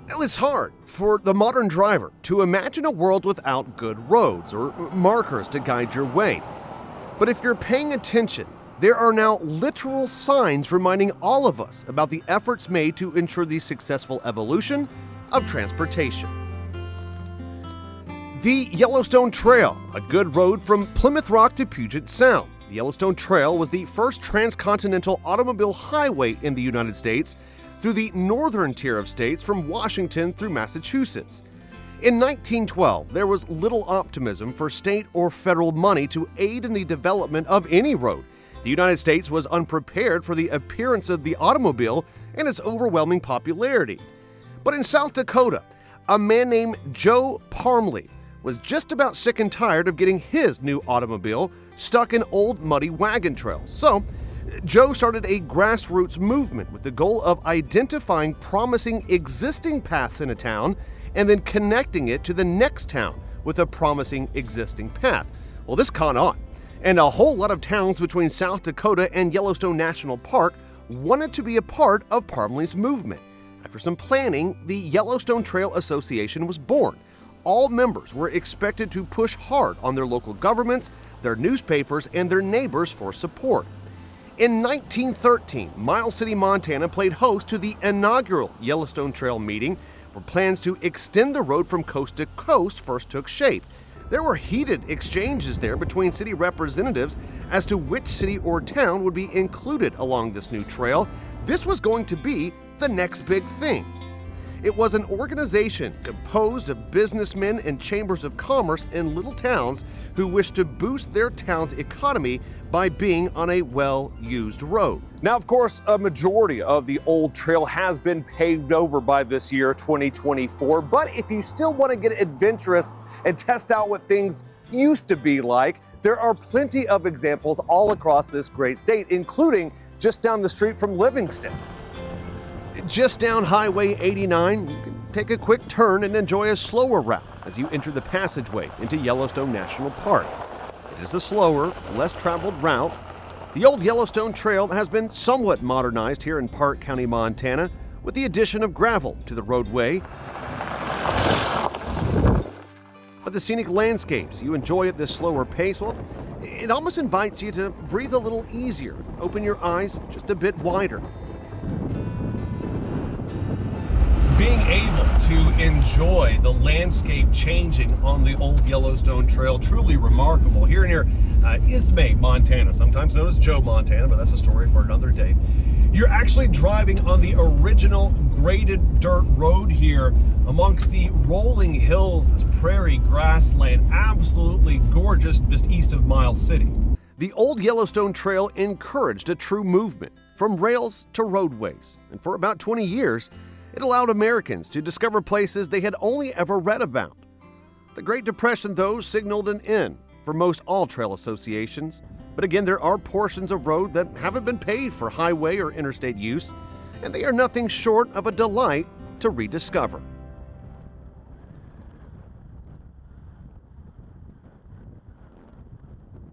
It's hard for the modern driver to imagine a world without good roads or markers to guide your way. But if you're paying attention, there are now literal signs reminding all of us about the efforts made to ensure the successful evolution of transportation. The Yellowstone Trail, a good road from Plymouth Rock to Puget Sound. The Yellowstone Trail was the first transcontinental automobile highway in the United States through the northern tier of states from Washington through Massachusetts. In 1912, there was little optimism for state or federal money to aid in the development of any road. The United States was unprepared for the appearance of the automobile and its overwhelming popularity. But in South Dakota, a man named Joe Parmley was just about sick and tired of getting his new automobile stuck in old muddy wagon trails. So, Joe started a grassroots movement with the goal of identifying promising existing paths in a town and then connecting it to the next town with a promising existing path. Well, this caught on, and a whole lot of towns between South Dakota and Yellowstone National Park wanted to be a part of Parmley's movement. After some planning, the Yellowstone Trail Association was born. All members were expected to push hard on their local governments, their newspapers, and their neighbors for support. In 1913, Miles City, Montana played host to the inaugural Yellowstone Trail meeting, where plans to extend the road from coast to coast first took shape. There were heated exchanges there between city representatives as to which city or town would be included along this new trail. This was going to be the next big thing. It was an organization composed of businessmen and chambers of commerce in little towns who wished to boost their town's economy by being on a well-used road. Now, of course, a majority of the old trail has been paved over by this year, 2024. But if you still want to get adventurous and test out what things used to be like, there are plenty of examples all across this great state, including just down the street from Livingston. Just down Highway 89, you can take a quick turn and enjoy a slower route as you enter the passageway into Yellowstone National Park. It is a slower, less traveled route. The old Yellowstone Trail has been somewhat modernized here in Park County, Montana, with the addition of gravel to the roadway. But the scenic landscapes you enjoy at this slower pace, well, it almost invites you to breathe a little easier, open your eyes just a bit wider. Being able to enjoy the landscape changing on the old Yellowstone Trail, truly remarkable. Here near Ismay, Montana, sometimes known as Joe, Montana, but that's a story for another day. You're actually driving on the original graded dirt road here amongst the rolling hills, this prairie grassland, absolutely gorgeous just east of Miles City. The old Yellowstone Trail encouraged a true movement from rails to roadways, and for about 20 years, it allowed Americans to discover places they had only ever read about. The Great Depression, though, signaled an end for most all trail associations. But again, there are portions of road that haven't been paved for highway or interstate use, and they are nothing short of a delight to rediscover.